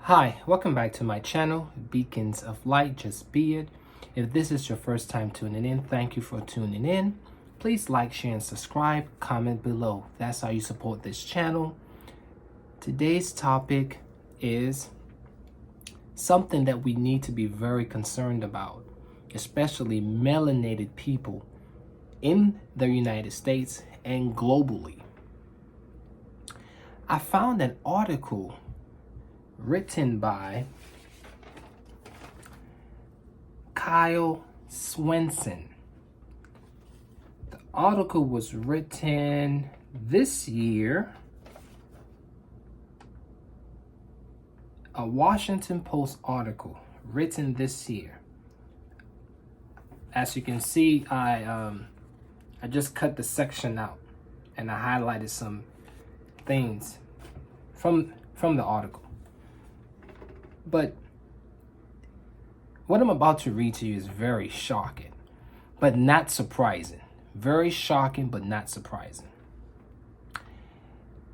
Hi, welcome back to my channel, Beacons of Light, Just Be It. If this is your first time tuning in, thank you for tuning in. Please like, share, and subscribe. Comment below. That's how you support this channel. Today's topic is something that we need to be very concerned about, especially melanated people in the United States and globally. I found an article written by Kyle Swenson. The article was written this year, a Washington Post article written this year. As you can see, I just cut the section out and I highlighted some things from the article. But what I'm about to read to you is very shocking, but not surprising. Very shocking, but not surprising.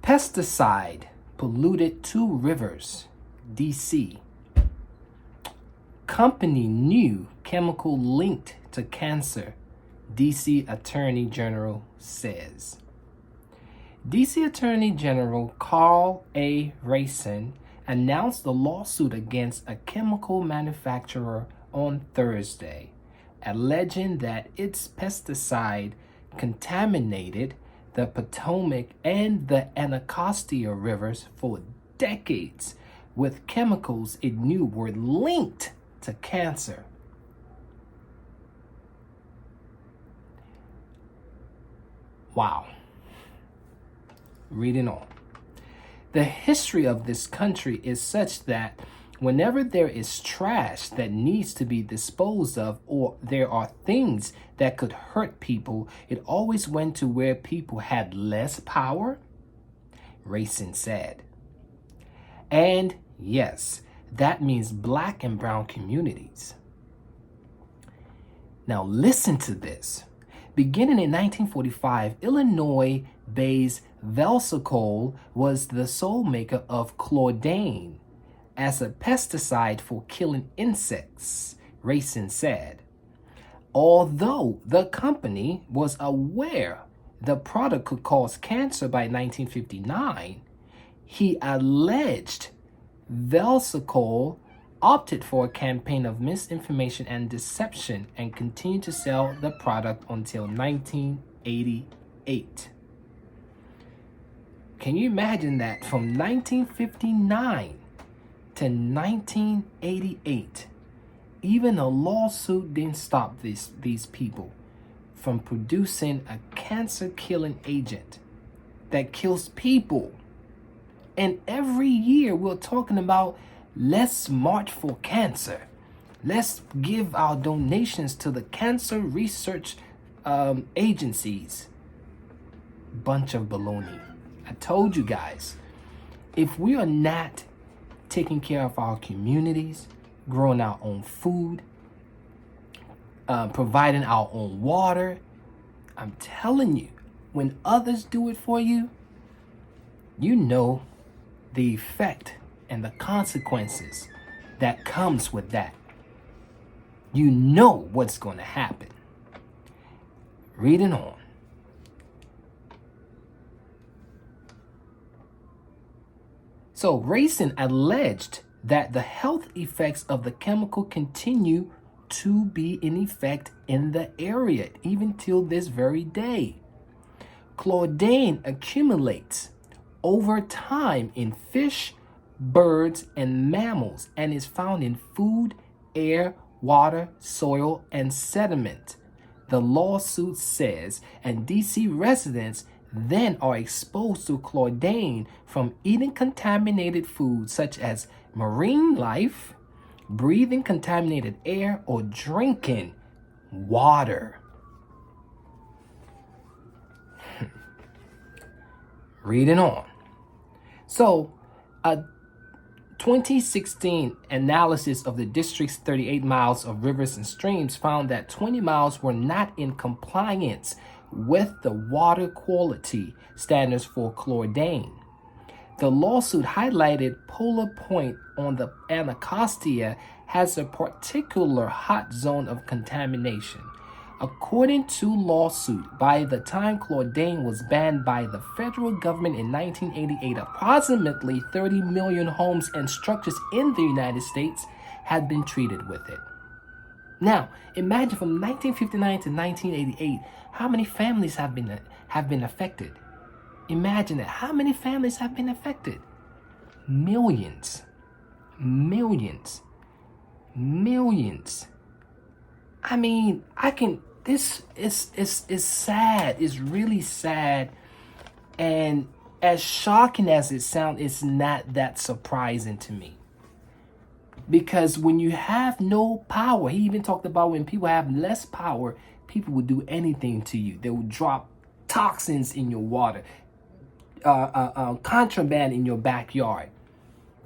Pesticide polluted 2 rivers, DC. Company new chemical linked to cancer, DC Attorney General says. DC Attorney General Carl A. Racine announced the lawsuit against a chemical manufacturer on Thursday, alleging that its pesticide contaminated the Potomac and the Anacostia rivers for decades with chemicals it knew were linked to cancer. Wow. Reading on. The history of this country is such that whenever there is trash that needs to be disposed of, or there are things that could hurt people, it always went to where people had less power, Racine said. And yes, that means Black and brown communities. Now listen to this. Beginning in 1945, Illinois-based Velsicol was the sole maker of Chlordane as a pesticide for killing insects, Racine said. Although the company was aware the product could cause cancer by 1959, he alleged Velsicol opted for a campaign of misinformation and deception and continued to sell the product until 1988. Can you imagine that? From 1959 to 1988, even a lawsuit didn't stop these people from producing a cancer-killing agent that kills people. And every year we're talking about, let's march for cancer. Let's give our donations to the cancer research agencies. Bunch of baloney. I told you guys, if we are not taking care of our communities, growing our own food, providing our own water, I'm telling you, when others do it for you, you know the effect and the consequences that comes with that. You know what's going to happen. Reading on. So Racine alleged that the health effects of the chemical continue to be in effect in the area, even till this very day. Chlordane accumulates over time in fish, birds, and mammals, and is found in food, air, water, soil, and sediment, the lawsuit says, and DC residents then are exposed to Chlordane from eating contaminated food such as marine life, breathing contaminated air, or drinking water. Reading on. So, a 2016 analysis of the district's 38 miles of rivers and streams found that 20 miles were not in compliance with the water quality standards for Chlordane. The lawsuit highlighted Polar Point on the Anacostia has a particular hot zone of contamination. According to lawsuit, by the time Chlordane was banned by the federal government in 1988, approximately 30 million homes and structures in the United States had been treated with it. Now, imagine from 1959 to 1988, how many families have been affected? Imagine that. How many families have been affected? Millions. Millions. Millions. I mean, this is sad. It's really sad. And as shocking as it sounds, it's not that surprising to me. Because when you have no power, he even talked about when people have less power, people will do anything to you. They will drop toxins in your water, contraband in your backyard,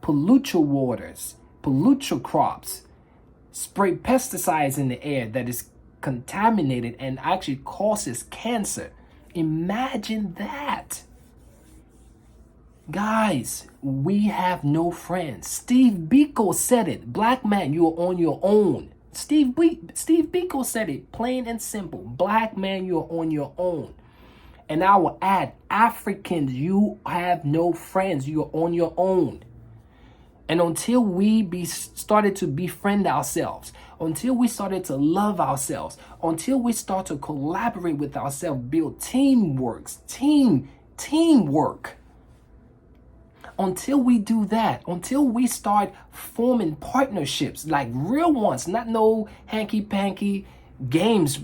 pollute your waters, pollute your crops, spray pesticides in the air that is contaminated and actually causes cancer. Imagine that. Guys, we have no friends. Steve Biko said it. Black man, you are on your own. Steve Biko said it, plain and simple. Black man, you are on your own. And I will add, Africans, you have no friends. You are on your own. And until we started to befriend ourselves, until we started to love ourselves, until we start to collaborate with ourselves, build teamwork, until we do that, until we start forming partnerships, like real ones, not no hanky-panky games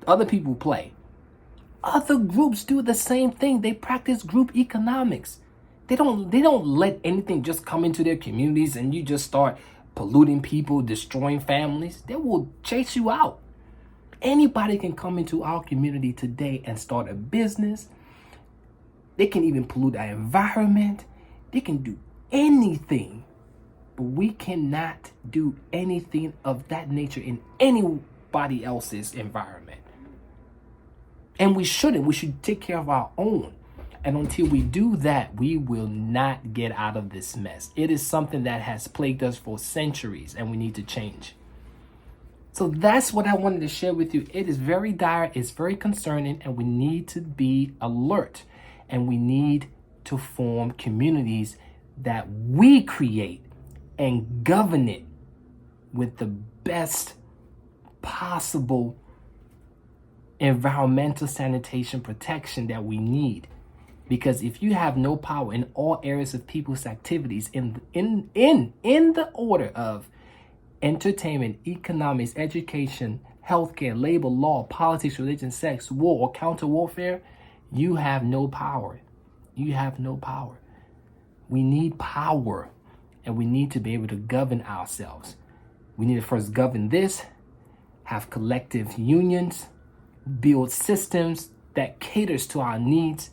other people play. Other groups do the same thing. They practice group economics. They don't let anything just come into their communities and you just start polluting people, destroying families. They will chase you out. Anybody can come into our community today and start a business. They can even pollute our environment. They can do anything. But we cannot do anything of that nature in anybody else's environment. And we shouldn't. We should take care of our own. And until we do that, we will not get out of this mess. It is something that has plagued us for centuries, and we need to change. So that's what I wanted to share with you. It is very dire, it's very concerning, and we need to be alert. And we need to form communities that we create and govern it with the best possible environmental sanitation protection that we need. Because if you have no power in all areas of people's activities in the order of entertainment, economics, education, healthcare, labor, law, politics, religion, sex, war, or counter warfare, you have no power. You have no power. We need power, and we need to be able to govern ourselves. We need to first govern this, have collective unions, build systems that caters to our needs,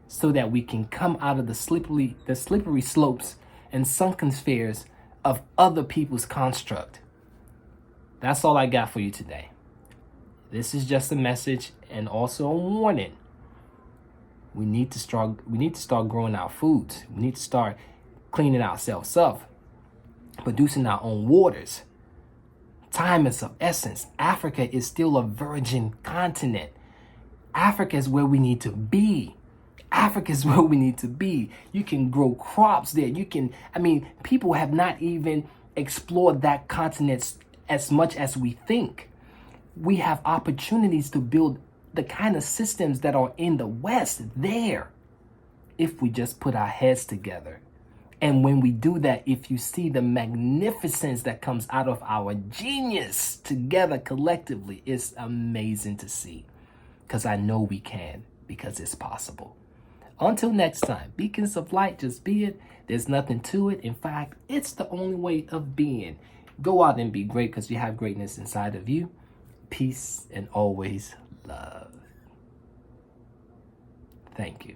so that we can come out of the slippery slopes and sunken spheres of other people's construct. That's all I got for you today. This is just a message and also a warning. We need to start growing our foods. We need to start cleaning ourselves up, producing our own waters. Time is of essence. Africa is still a virgin continent. Africa is where we need to be. Africa is where we need to be. You can grow crops there. People have not even explored that continent as much as we think. We have opportunities to build the kind of systems that are in the West there, if we just put our heads together. And when we do that, if you see the magnificence that comes out of our genius together collectively, it's amazing to see. Because I know we can, because it's possible. Until next time, beacons of light, just be it. There's nothing to it. In fact, it's the only way of being. Go out and be great, because you have greatness inside of you. Peace and always love. Thank you.